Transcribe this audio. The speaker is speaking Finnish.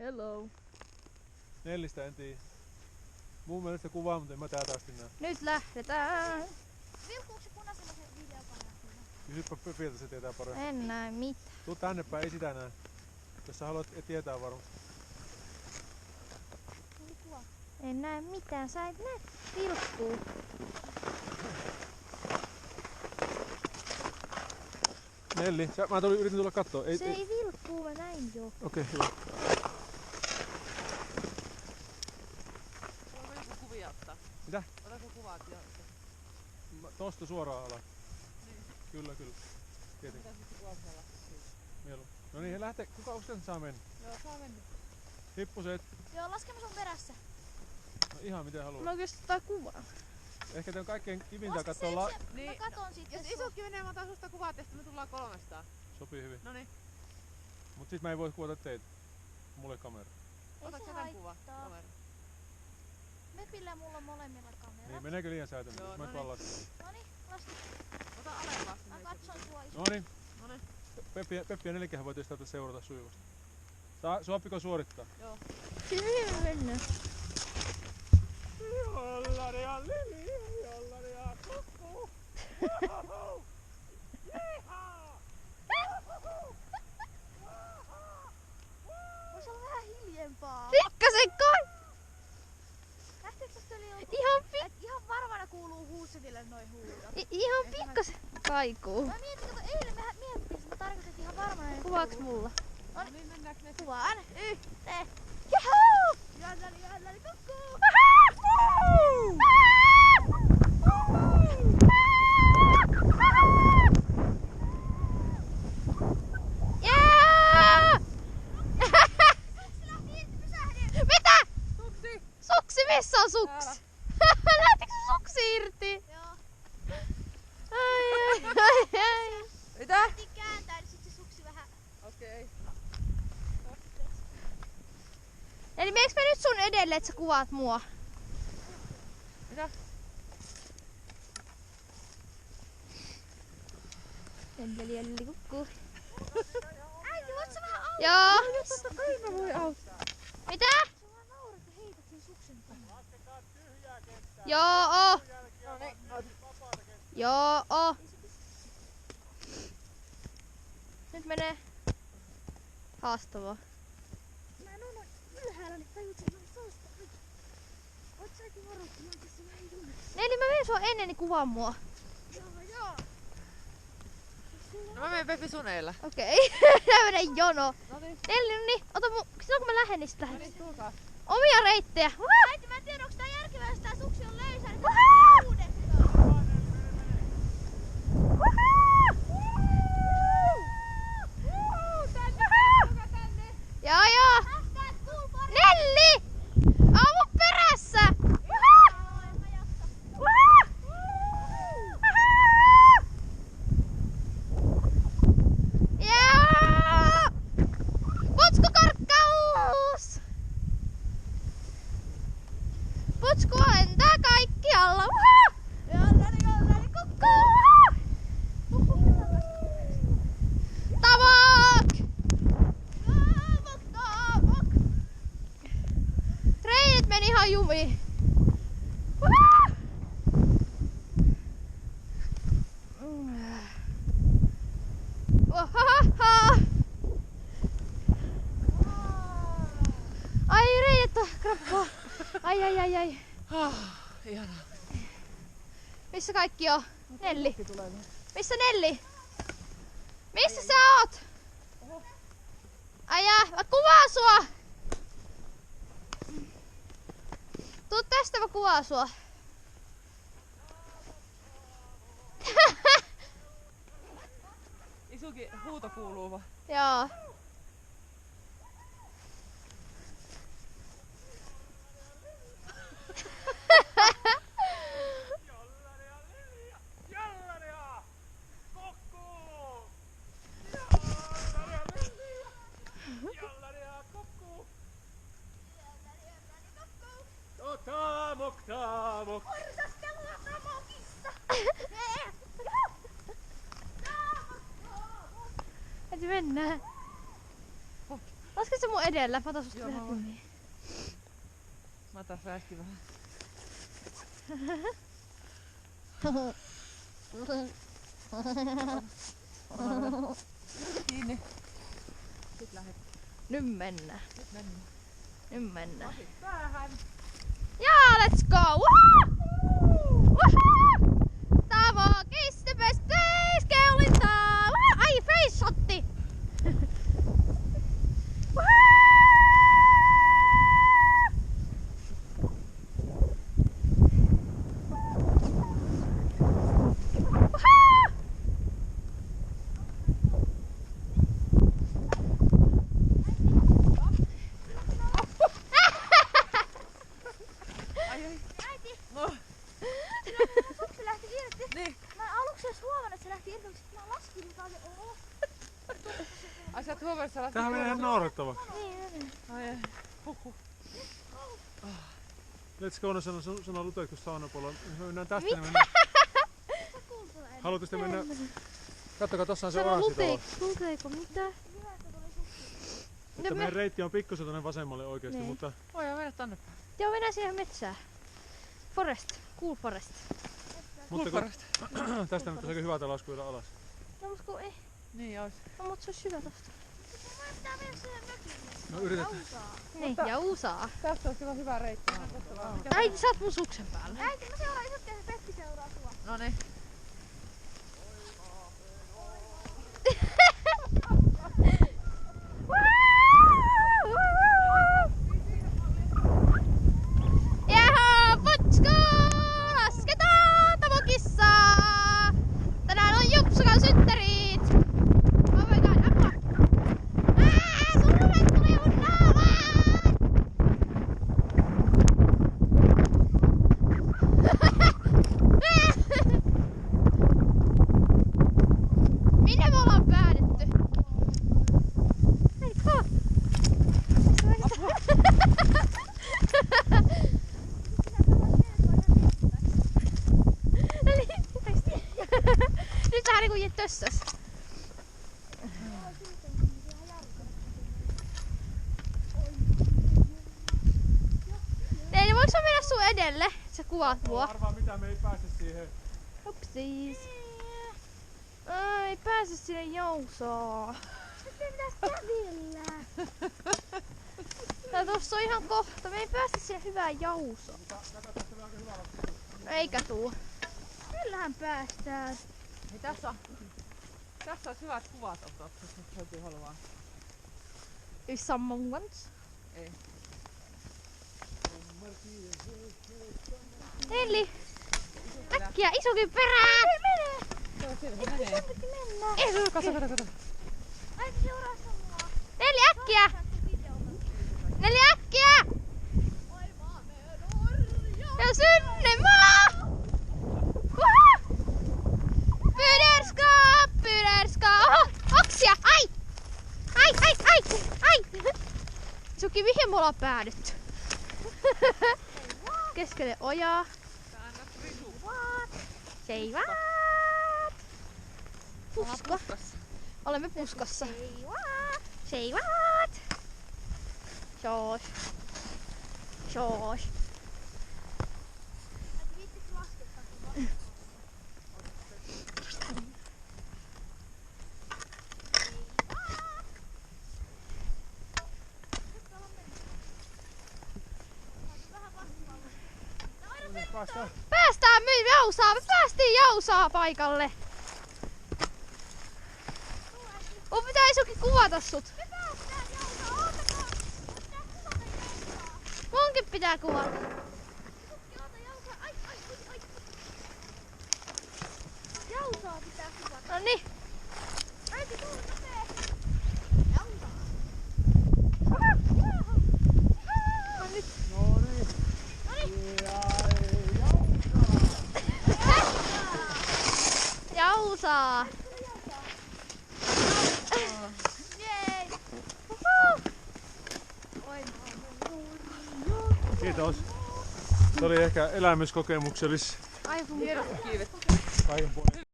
Hello. Nellistä en tiedä. Mun mielestä kuvaa, mutta en mä täältä asti näe. Nyt lähdetään. Vilkuuko se punaisella se videokamera? Kysypä Pöpiltä, se tietää paremmin. En näe mitään. Tuu tänne päin, ei sitä näe. Jos sä haluat tietää varmasti. En näe mitään. Sä et näe. Vilkkuu. Nelli, mä yritin tulla kattoo. Se ei vilkkuu, mä näin jo. Okei, hyvä. Voiko joku kuvia ottaa? Mitä? Otatko kuvat jo? Tosta suoraan alas. Niin. Kyllä, kyllä. Tietenkin. Mitä sitten kuvausella? Mielu. No niin, lähtee. Kuka uskon saa mennä? Joo, saa mennä. Hippuset. Joo, laskemme sun perässä. No ihan miten haluat. Mä oikeesti ottaa kuvaa. Ehkä te on kaikkein kivintä Laske se katsoa yksi, Niin. mä katon sitten. Jos isotkin menee, mä otan susta kuvat ja sitten me tullaan 300. Sopii hyvin. Noniin, Mut sit mä en voi kuvata teitä. Mulle kamera. Ei otatko se sä tän kuva? haittaa. Kamera. Mepillä ja mulla on molemmilla kamerat. Niin, meneekö liian säätämään? Joo, Mä no vaan niin. lasken. Noniin, laske. Ota alempaa Mä sinne. katson sua iso. Noniin. Noniin. Peppi ja Nelikähän voi tästä seurata sujuvasti. Suopiko suorittaa? Joo. Hyvin mennään. Jollari ja Lili, jollari ja kukku. Vois olla vähän hiljempaa. Pikkasen kai! Lähteekö tosta yli joku? Ihan Ihan varmana kuuluu Huussetille noi huudot. ihan pikkasen kaikuu. Mä mietin, kato eilen mehän mietittiin, että mä tarkoitin, että ihan varmana ne Kuvaaks kuuluu. mulla? No niin, mennäänkö ne? Kuvaan yhteen. Juhuu! Jällali, kukkuu. Jää! Suksi lähti irti, pysähdin. Mitä? Suksi! Suksi, missä on Täällä. suksi? Lähtikö se suksi irti? Joo. Ai. Mitä? Piti kääntää, niin sit se suksi vähän. Okei. Eli meneekö me nyt sun edelle, että sä kuvaat mua? Mitä? Jelli kukkuu. Äiti, voit sä vähän auttaa? Joo. Totta kai mä voi auttaa. Mitä? Sä vaan naurat ja heität sen suksen tänne. Joo. No niin. Joo. Nyt menee haastavaa. Mä en oo noin ylhäällä, niin tajut sen noin tosta. Oot säkin varoittanut tässä vähän junnet. Neli, mä menen sua ennen, niin kuvaa mua. Joo. No mä menen Peppi sun eellä. Okei. Mä menen jono. No niin. Nelli, no niin. Ota silloin kun mä lähden, niin sit No lähden. niin, tulkaa. Omia reittejä. Äiti, mä en tiedä, onks tää järkevää, jos tää suksi on löysä, niin tää uudestaan. Joo. Hashtag tuu pari. Nelli! Aa mun perässä! En mä jaksa. Joo! Putskukorkkaus! Putsku lentää kaikkialla. Jallari, Kukkuu! Tavok! Reidet meni ihan jumiin. Ohohoho. Ai reidet on krappaa. Ai. Ihanaa. Missä kaikki on? Nelli. Missä Nelli? Missä sä oot? Ai mä kuvaan sua. Tuu tästä, mä kuvaan sua. Isuki huuto kuuluu vaan. Joo. Taamok. Porsastelua promokissa. Et mennään. Laske se mun edellä. Mä otan susta Joo, vähän mä voin. kymmiä. Mä taas räiskin vähän. Kiinni. Sit lähet. Nyt mennään. Nyt mennään. Nyt mennään. Päähän. Ja let's go! Woohoo! Woohoo! Tavo kiss the best place, keulintaa! Ai, face shotti! Ai ai. Äiti, No. silloin mun sukki lähti irti. Niin. Mä en aluksi edes huomannut, että se lähti irti, mutta sit mä laskin, niin taas oho. Ai sä et huomannut, että sä lähtit. Tähän menee ihan naurettavaksi. Ai ai. Huhhuh. Let's go, sanoo Lute, kun saunapuolella. Me mennään tästä, niin mennään. Haluatte sitten mennä? Kattokaa, tossa on se Sano oranssi talo. luteiko mitä? Hyvä, että tuli sukki. Mutta meidän reitti on pikkusen tonne vasemmalle oikeesti, Niin. mutta Voidaan mennä tonne päin. Joo, mennään siihen metsään. Forest, cool forest. kun Kulkkarasta. tästä nyt on aika hyvä tää laskuilla alas. No mut kun ei. Niin ois. No mut se olisi hyvä tosta. Mun pitää mennä siihen mökille. No yritetään. Niin, ja usaa. Tästä olisi kyllä hyvä reitti. Äiti, sä oot mun suksen päällä. Äiti, mä seuraan isot ja se Petti seuraa sua. Noniin. Jaha, putsku! Lasketaan tavokissaa! Tänään on Jupsukan synttärit! Oh my god, apua! Suuret tuli mun naamaan! Minne me ollaan päädytty? Hei, koo! Nyt vähän niinku tössäs. Eli voinko mä mennä sun edelle? Sä kuvaat mua. Arvaa mitä, me ei pääse siihen. Upsiis. Ei pääse sinne jousaan. Nyt me pitäis kävellä. Tää tossa on ihan kohta. Me ei päästä sinne hyvään jousaan. Eikä tuu. Kyllähän päästään. Niin tässä olisi hyvät kuvat ottaa, jos joku haluaa. If someone wants. Ei. Nelli! Äkkiä isokin perään! Joo, siellä se menee. Mennään. Ei, Kato. Äiti seuraa mua. Nelli äkkiä! Nelli äkkiä! Ja synnemaa! Pyderska! Oho! Oksia! Ai! Ai! Suki, mihin me ollaan päädytty? Keskelle ojaa. Say what? Puska. Olemme puskassa. Say what? Shosh. Äiti viittis laskettaa. Päästään me jousaa! Me päästiin jousaa paikalle! Mun pitää isokin kuvata sut. Me päästään Jousa, ootakaa! Pitää kuvata Jousaa. Munkin pitää kuvata. Oota Jousa, ai. Jousaa pitää kuvata. Noniin. Äiti, tuu nopee. No nyt. No niin. Jousaa! Jee! Kiitos. Se oli ehkä elämyskokemuksellis Ai mun Hienot kiivet. kaiken puolin.